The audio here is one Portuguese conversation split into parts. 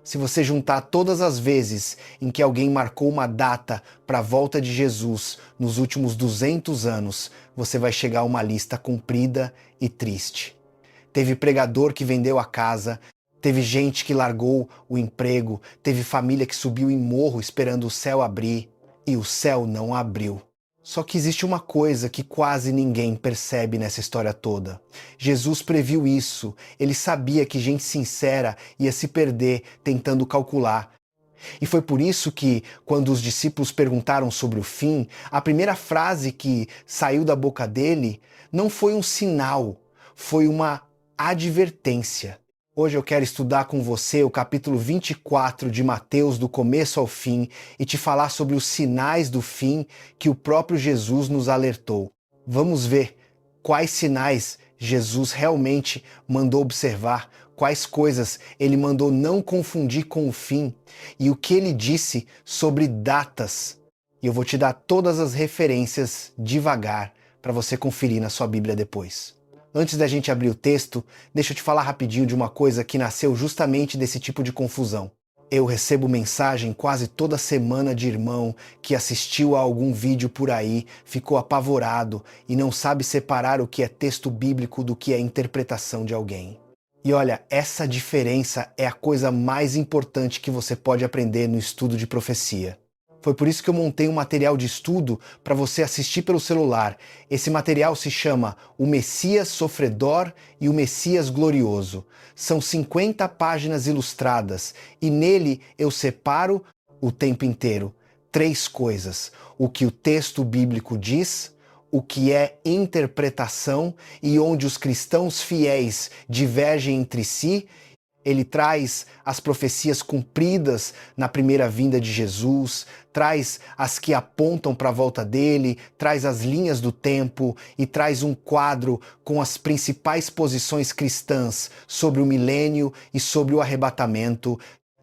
Se você juntar todas as vezes em que alguém marcou uma data para a volta de Jesus nos últimos 200 anos, você vai chegar a uma lista comprida e triste. Teve pregador que vendeu a casa, teve gente que largou o emprego, teve família que subiu em morro esperando o céu abrir, e o céu não abriu. Só que existe uma coisa que quase ninguém percebe nessa história toda. Jesus previu isso, ele sabia que gente sincera ia se perder tentando calcular. E foi por isso que, quando os discípulos perguntaram sobre o fim, a primeira frase que saiu da boca dele não foi um sinal, foi uma advertência. Hoje eu quero estudar com você o capítulo 24 de Mateus, do começo ao fim, e te falar sobre os sinais do fim que o próprio Jesus nos alertou. Vamos ver quais sinais Jesus realmente mandou observar, quais coisas ele mandou não confundir com o fim e o que ele disse sobre datas. E eu vou te dar todas as referências devagar para você conferir na sua Bíblia depois. Antes da gente abrir o texto, deixa eu te falar rapidinho de uma coisa que nasceu justamente desse tipo de confusão. Eu recebo mensagem quase toda semana de irmão que assistiu a algum vídeo por aí, ficou apavorado e não sabe separar o que é texto bíblico do que é interpretação de alguém. E olha, essa diferença é a coisa mais importante que você pode aprender no estudo de profecia. Foi por isso que eu montei um material de estudo para você assistir pelo celular. Esse material se chama O Messias Sofredor e o Messias Glorioso. São 50 páginas ilustradas e nele eu separo o tempo inteiro 3 coisas: o que o texto bíblico diz, o que é interpretação e onde os cristãos fiéis divergem entre si. Ele traz as profecias cumpridas na primeira vinda de Jesus, traz as que apontam para a volta dele, traz as linhas do tempo e traz um quadro com as principais posições cristãs sobre o milênio e sobre o arrebatamento,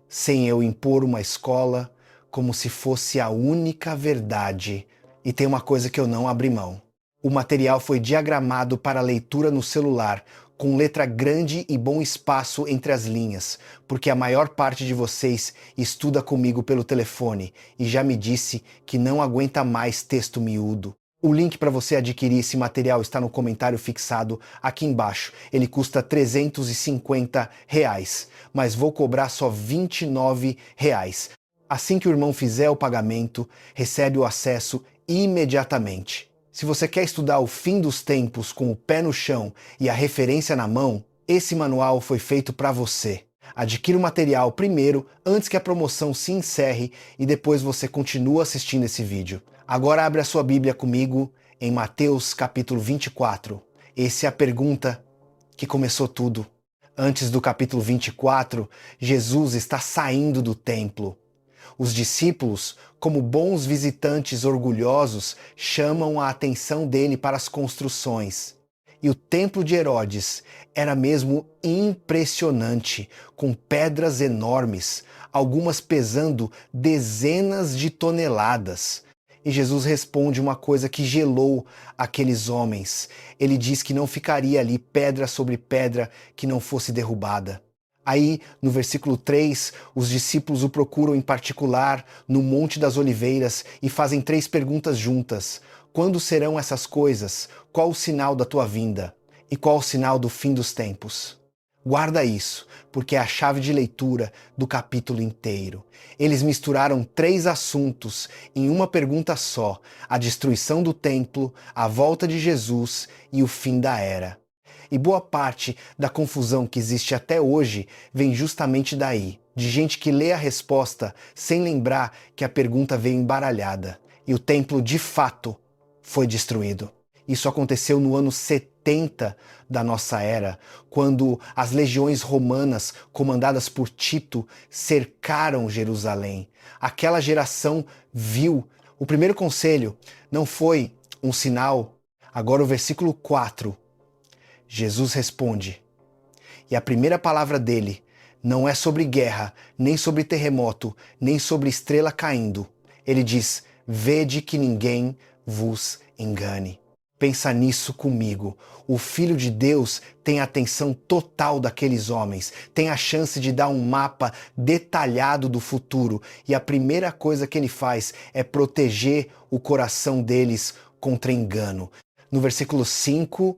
sem eu impor uma escola, como se fosse a única verdade. E tem uma coisa que eu não abri mão. O material foi diagramado para leitura no celular, com letra grande e bom espaço entre as linhas, porque a maior parte de vocês estuda comigo pelo telefone e já me disse que não aguenta mais texto miúdo. O link para você adquirir esse material está no comentário fixado aqui embaixo. Ele custa R$ 350, mas vou cobrar só R$ 29. Assim que o irmão fizer o pagamento, recebe o acesso imediatamente. Se você quer estudar o fim dos tempos com o pé no chão e a referência na mão, esse manual foi feito para você. Adquira o material primeiro, antes que a promoção se encerre, e depois você continua assistindo esse vídeo. Agora abre a sua Bíblia comigo em Mateus capítulo 24. Essa é a pergunta que começou tudo. Antes do capítulo 24, Jesus está saindo do templo. Os discípulos, como bons visitantes orgulhosos, chamam a atenção dele para as construções. E o templo de Herodes era mesmo impressionante, com pedras enormes, algumas pesando dezenas de toneladas. E Jesus responde uma coisa que gelou aqueles homens. Ele diz que não ficaria ali pedra sobre pedra que não fosse derrubada. Aí, no versículo 3, os discípulos o procuram em particular no Monte das Oliveiras e fazem 3 perguntas juntas. Quando serão essas coisas? Qual o sinal da tua vinda? E qual o sinal do fim dos tempos? Guarda isso, porque é a chave de leitura do capítulo inteiro. Eles misturaram 3 assuntos em uma pergunta só: a destruição do templo, a volta de Jesus e o fim da era. E boa parte da confusão que existe até hoje vem justamente daí, de gente que lê a resposta sem lembrar que a pergunta veio embaralhada. E o templo, de fato, foi destruído. Isso aconteceu no ano 70 da nossa era, quando as legiões romanas, comandadas por Tito, cercaram Jerusalém. Aquela geração viu. O primeiro conselho não foi um sinal. Agora o versículo 4. Jesus responde, e a primeira palavra dele não é sobre guerra, nem sobre terremoto, nem sobre estrela caindo. Ele diz: vede que ninguém vos engane. Pensa nisso comigo. O Filho de Deus tem a atenção total daqueles homens, tem a chance de dar um mapa detalhado do futuro, e a primeira coisa que ele faz é proteger o coração deles contra engano. No versículo 5,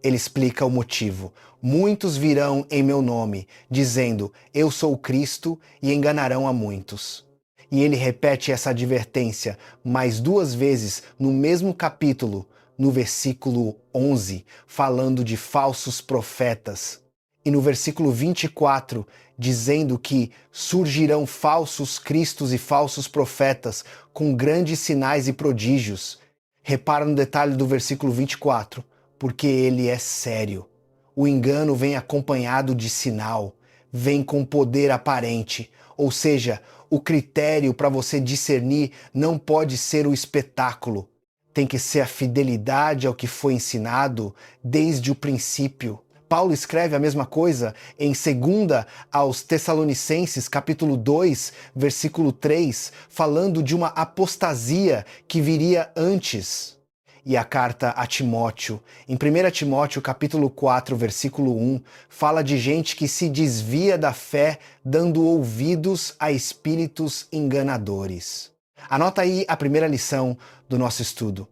ele explica o motivo. Muitos virão em meu nome, dizendo, eu sou o Cristo, e enganarão a muitos. E ele repete essa advertência mais 2 vezes no mesmo capítulo, no versículo 11, falando de falsos profetas. E no versículo 24, dizendo que surgirão falsos cristos e falsos profetas com grandes sinais e prodígios. Repara no detalhe do versículo 24, porque ele é sério. O engano vem acompanhado de sinal, vem com poder aparente, ou seja, o critério para você discernir não pode ser o espetáculo, tem que ser a fidelidade ao que foi ensinado desde o princípio. Paulo escreve a mesma coisa em 2 aos Tessalonicenses, capítulo 2, versículo 3, falando de uma apostasia que viria antes. E a carta a Timóteo, em 1 Timóteo, capítulo 4, versículo 1, fala de gente que se desvia da fé, dando ouvidos a espíritos enganadores. Anota aí a primeira lição do nosso estudo.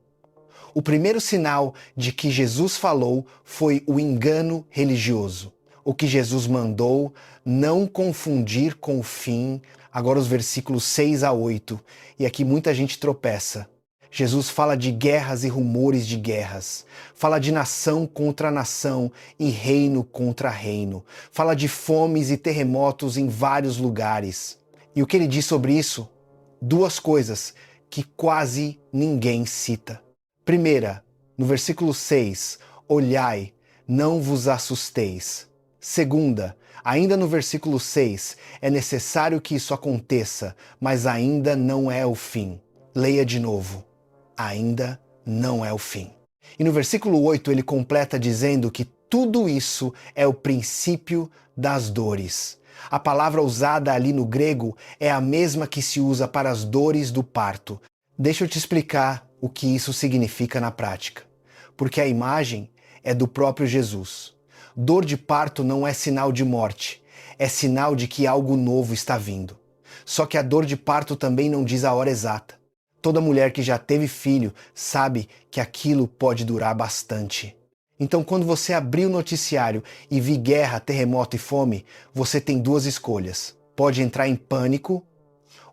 O primeiro sinal de que Jesus falou foi o engano religioso. O que Jesus mandou, não confundir com o fim. Agora os versículos 6 a 8. E aqui muita gente tropeça. Jesus fala de guerras e rumores de guerras. Fala de nação contra nação e reino contra reino. Fala de fomes e terremotos em vários lugares. E o que ele diz sobre isso? 2 coisas que quase ninguém cita. Primeira, no versículo 6, olhai, não vos assusteis. Segunda, ainda no versículo 6, é necessário que isso aconteça, mas ainda não é o fim. Leia de novo. Ainda não é o fim. E no versículo 8 ele completa dizendo que tudo isso é o princípio das dores. A palavra usada ali no grego é a mesma que se usa para as dores do parto. Deixa eu te explicar o que isso significa na prática. Porque a imagem é do próprio Jesus. Dor de parto não é sinal de morte, é sinal de que algo novo está vindo. Só que a dor de parto também não diz a hora exata. Toda mulher que já teve filho sabe que aquilo pode durar bastante. Então, quando você abrir o noticiário e vir guerra, terremoto e fome, você tem 2 escolhas. Pode entrar em pânico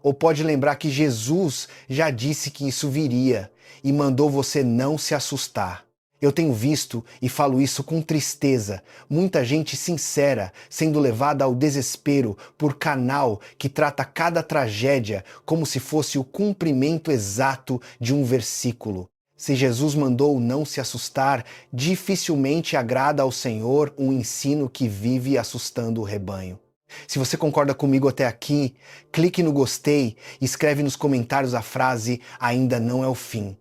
ou pode lembrar que Jesus já disse que isso viria e mandou você não se assustar. Eu tenho visto, e falo isso com tristeza, muita gente sincera sendo levada ao desespero por canal que trata cada tragédia como se fosse o cumprimento exato de um versículo. Se Jesus mandou não se assustar, dificilmente agrada ao Senhor um ensino que vive assustando o rebanho. Se você concorda comigo até aqui, clique no gostei e escreve nos comentários a frase ainda não é o fim,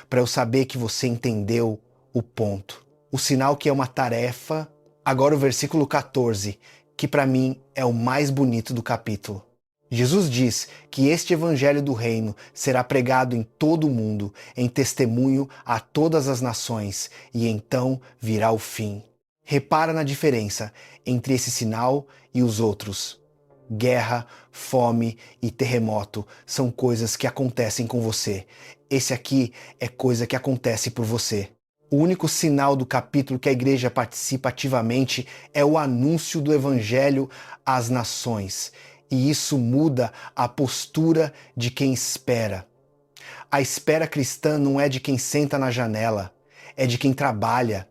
para eu saber que você entendeu o ponto. O sinal que é uma tarefa. Agora o versículo 14, que para mim é o mais bonito do capítulo. Jesus diz que este evangelho do reino será pregado em todo o mundo, em testemunho a todas as nações, e então virá o fim. Repara na diferença entre esse sinal e os outros. Guerra, fome e terremoto são coisas que acontecem com você. Esse aqui é coisa que acontece por você. O único sinal do capítulo que a igreja participa ativamente é o anúncio do evangelho às nações. E isso muda a postura de quem espera. A espera cristã não é de quem senta na janela, é de quem trabalha.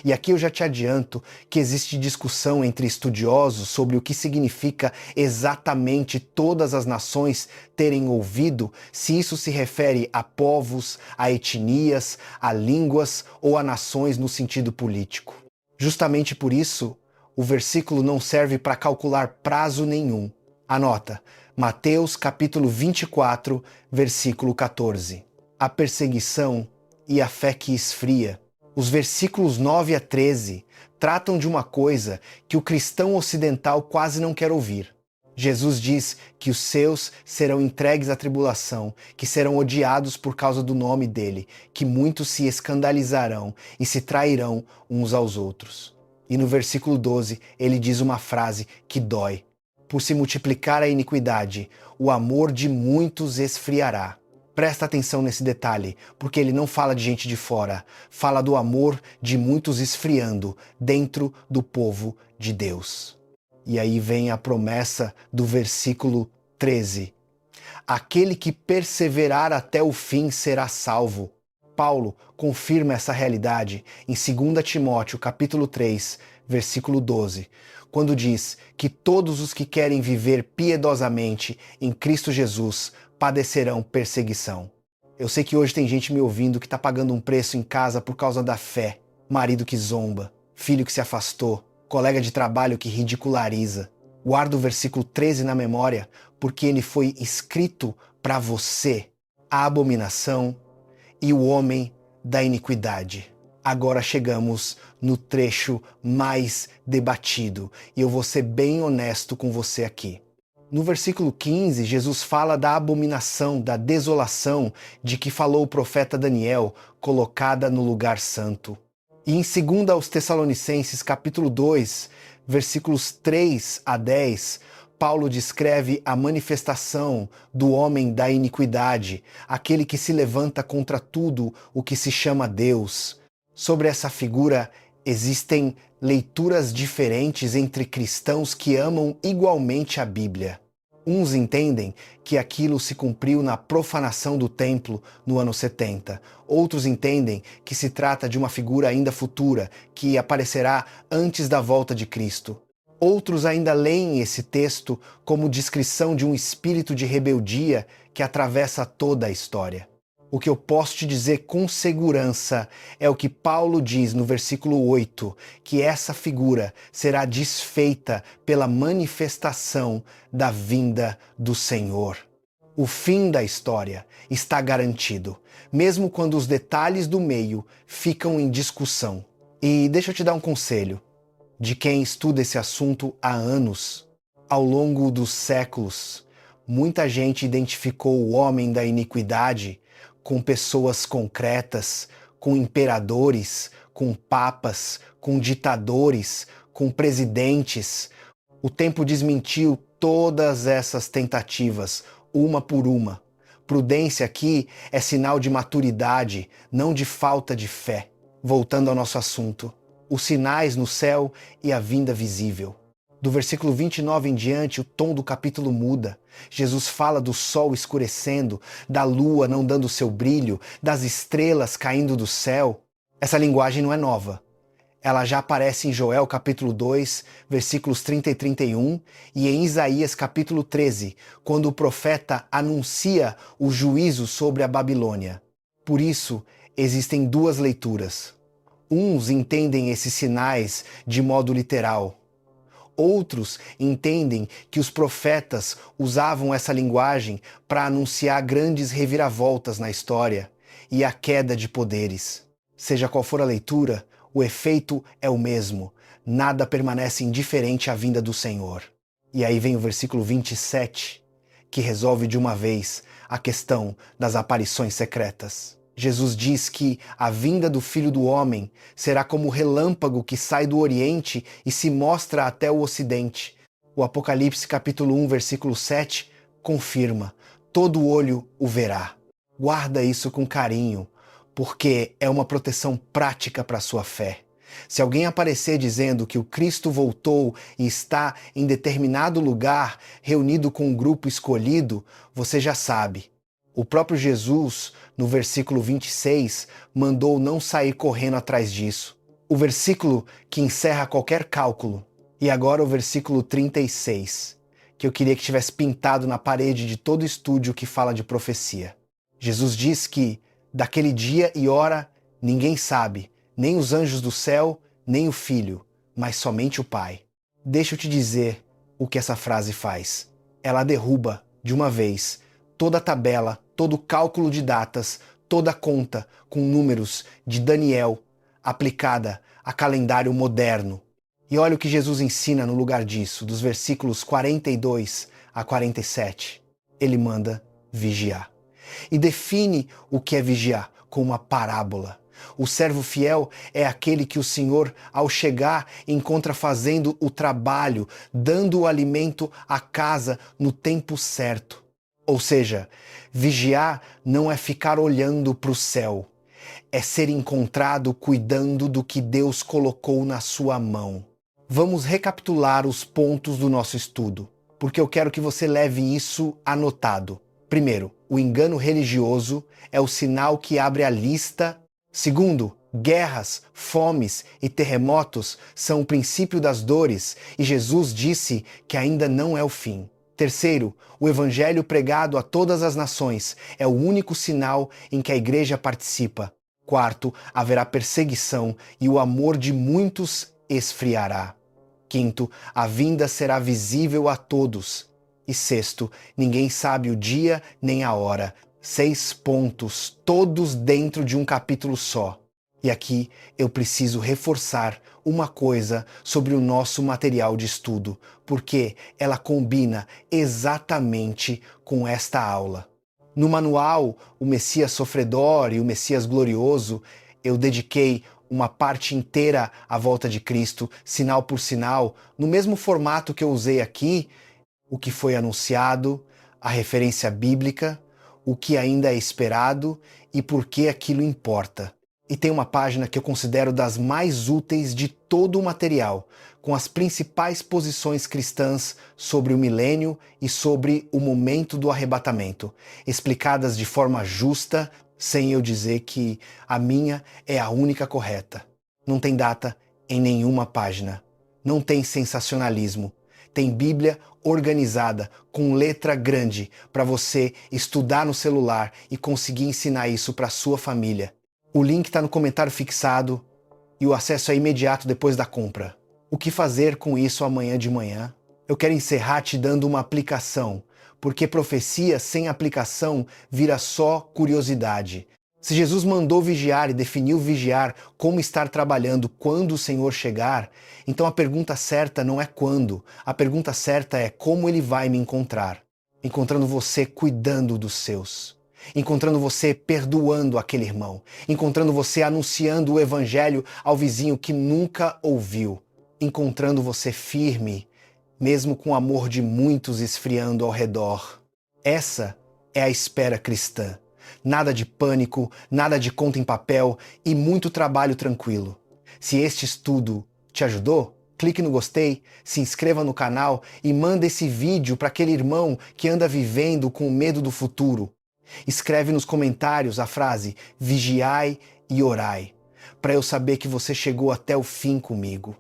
E aqui eu já te adianto que existe discussão entre estudiosos sobre o que significa exatamente todas as nações terem ouvido, se isso se refere a povos, a etnias, a línguas ou a nações no sentido político. Justamente por isso, o versículo não serve para calcular prazo nenhum. Anota, Mateus capítulo 24, versículo 14. A perseguição e a fé que esfria. Os versículos 9 a 13 tratam de uma coisa que o cristão ocidental quase não quer ouvir. Jesus diz que os seus serão entregues à tribulação, que serão odiados por causa do nome dele, que muitos se escandalizarão e se trairão uns aos outros. E no versículo 12, ele diz uma frase que dói. Por se multiplicar a iniquidade, o amor de muitos esfriará. Presta atenção nesse detalhe, porque ele não fala de gente de fora, fala do amor de muitos esfriando dentro do povo de Deus. E aí vem a promessa do versículo 13. Aquele que perseverar até o fim será salvo. Paulo confirma essa realidade em 2 Timóteo capítulo 3, versículo 12, quando diz que todos os que querem viver piedosamente em Cristo Jesus padecerão perseguição. Eu sei que hoje tem gente me ouvindo que está pagando um preço em casa por causa da fé. Marido que zomba, filho que se afastou, colega de trabalho que ridiculariza. Guarda o versículo 13 na memória, porque ele foi escrito para você, a abominação e o homem da iniquidade. Agora chegamos no trecho mais debatido, e eu vou ser bem honesto com você aqui. No versículo 15, Jesus fala da abominação, da desolação de que falou o profeta Daniel, colocada no lugar santo. E em 2 aos Tessalonicenses, capítulo 2, versículos 3 a 10, Paulo descreve a manifestação do homem da iniquidade, aquele que se levanta contra tudo o que se chama Deus. Sobre essa figura existem leituras diferentes entre cristãos que amam igualmente a Bíblia. Uns entendem que aquilo se cumpriu na profanação do templo no ano 70. Outros entendem que se trata de uma figura ainda futura, que aparecerá antes da volta de Cristo. Outros ainda leem esse texto como descrição de um espírito de rebeldia que atravessa toda a história. O que eu posso te dizer com segurança é o que Paulo diz no versículo 8, que essa figura será desfeita pela manifestação da vinda do Senhor. O fim da história está garantido, mesmo quando os detalhes do meio ficam em discussão. E deixa eu te dar um conselho, de quem estuda esse assunto há anos. Ao longo dos séculos, muita gente identificou o homem da iniquidade com pessoas concretas, com imperadores, com papas, com ditadores, com presidentes. O tempo desmentiu todas essas tentativas, uma por uma. Prudência aqui é sinal de maturidade, não de falta de fé. Voltando ao nosso assunto, os sinais no céu e a vinda visível. Do versículo 29 em diante, o tom do capítulo muda. Jesus fala do sol escurecendo, da lua não dando seu brilho, das estrelas caindo do céu. Essa linguagem não é nova. Ela já aparece em Joel capítulo 2, versículos 30 e 31, e em Isaías capítulo 13, quando o profeta anuncia o juízo sobre a Babilônia. Por isso, existem duas leituras. Uns entendem esses sinais de modo literal. Outros entendem que os profetas usavam essa linguagem para anunciar grandes reviravoltas na história e a queda de poderes. Seja qual for a leitura, o efeito é o mesmo. Nada permanece indiferente à vinda do Senhor. E aí vem o versículo 27, que resolve de uma vez a questão das aparições secretas. Jesus diz que a vinda do Filho do Homem será como o relâmpago que sai do Oriente e se mostra até o Ocidente. O Apocalipse capítulo 1, versículo 7, confirma: todo olho o verá. Guarda isso com carinho, porque é uma proteção prática para a sua fé. Se alguém aparecer dizendo que o Cristo voltou e está em determinado lugar, reunido com um grupo escolhido, você já sabe. O próprio Jesus, no versículo 26, mandou não sair correndo atrás disso. O versículo que encerra qualquer cálculo. E agora o versículo 36, que eu queria que tivesse pintado na parede de todo estúdio que fala de profecia. Jesus diz que, daquele dia e hora, ninguém sabe, nem os anjos do céu, nem o Filho, mas somente o Pai. Deixa eu te dizer o que essa frase faz. Ela derruba, de uma vez, toda a tabela, todo o cálculo de datas, toda a conta com números de Daniel aplicada a calendário moderno. E olha o que Jesus ensina no lugar disso, dos versículos 42 a 47. Ele manda vigiar. E define o que é vigiar com uma parábola. O servo fiel é aquele que o Senhor, ao chegar, encontra fazendo o trabalho, dando o alimento à casa no tempo certo. Ou seja, vigiar não é ficar olhando para o céu, é ser encontrado cuidando do que Deus colocou na sua mão. Vamos recapitular os pontos do nosso estudo, porque eu quero que você leve isso anotado. Primeiro, o engano religioso é o sinal que abre a lista. Segundo, guerras, fomes e terremotos são o princípio das dores e Jesus disse que ainda não é o fim. Terceiro, o evangelho pregado a todas as nações é o único sinal em que a igreja participa. Quarto, haverá perseguição e o amor de muitos esfriará. Quinto, a vinda será visível a todos. E sexto, ninguém sabe o dia nem a hora. 6 pontos, todos dentro de um capítulo só. E aqui eu preciso reforçar uma coisa sobre o nosso material de estudo, porque ela combina exatamente com esta aula. No manual O Messias Sofredor e o Messias Glorioso, eu dediquei uma parte inteira à volta de Cristo, sinal por sinal, no mesmo formato que eu usei aqui, o que foi anunciado, a referência bíblica, o que ainda é esperado e por que aquilo importa. E tem uma página que eu considero das mais úteis de todo o material, com as principais posições cristãs sobre o milênio e sobre o momento do arrebatamento, explicadas de forma justa, sem eu dizer que a minha é a única correta. Não tem data em nenhuma página. Não tem sensacionalismo. Tem Bíblia organizada, com letra grande, para você estudar no celular e conseguir ensinar isso para sua família. O link está no comentário fixado e o acesso é imediato depois da compra. O que fazer com isso amanhã de manhã? Eu quero encerrar te dando uma aplicação, porque profecia sem aplicação vira só curiosidade. Se Jesus mandou vigiar e definiu vigiar como estar trabalhando quando o Senhor chegar, então a pergunta certa não é quando, a pergunta certa é como Ele vai me encontrar. Encontrando você cuidando dos seus. Encontrando você perdoando aquele irmão. Encontrando você anunciando o Evangelho ao vizinho que nunca ouviu. Encontrando você firme, mesmo com o amor de muitos esfriando ao redor. Essa é a espera cristã. Nada de pânico, nada de conta em papel e muito trabalho tranquilo. Se este estudo te ajudou, clique no gostei, se inscreva no canal e manda esse vídeo para aquele irmão que anda vivendo com medo do futuro. Escreve nos comentários a frase vigiai e orai, para eu saber que você chegou até o fim comigo.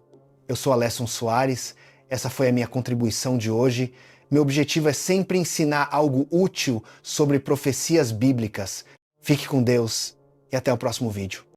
Eu sou Alesson Soares, essa foi a minha contribuição de hoje. Meu objetivo é sempre ensinar algo útil sobre profecias bíblicas. Fique com Deus e até o próximo vídeo.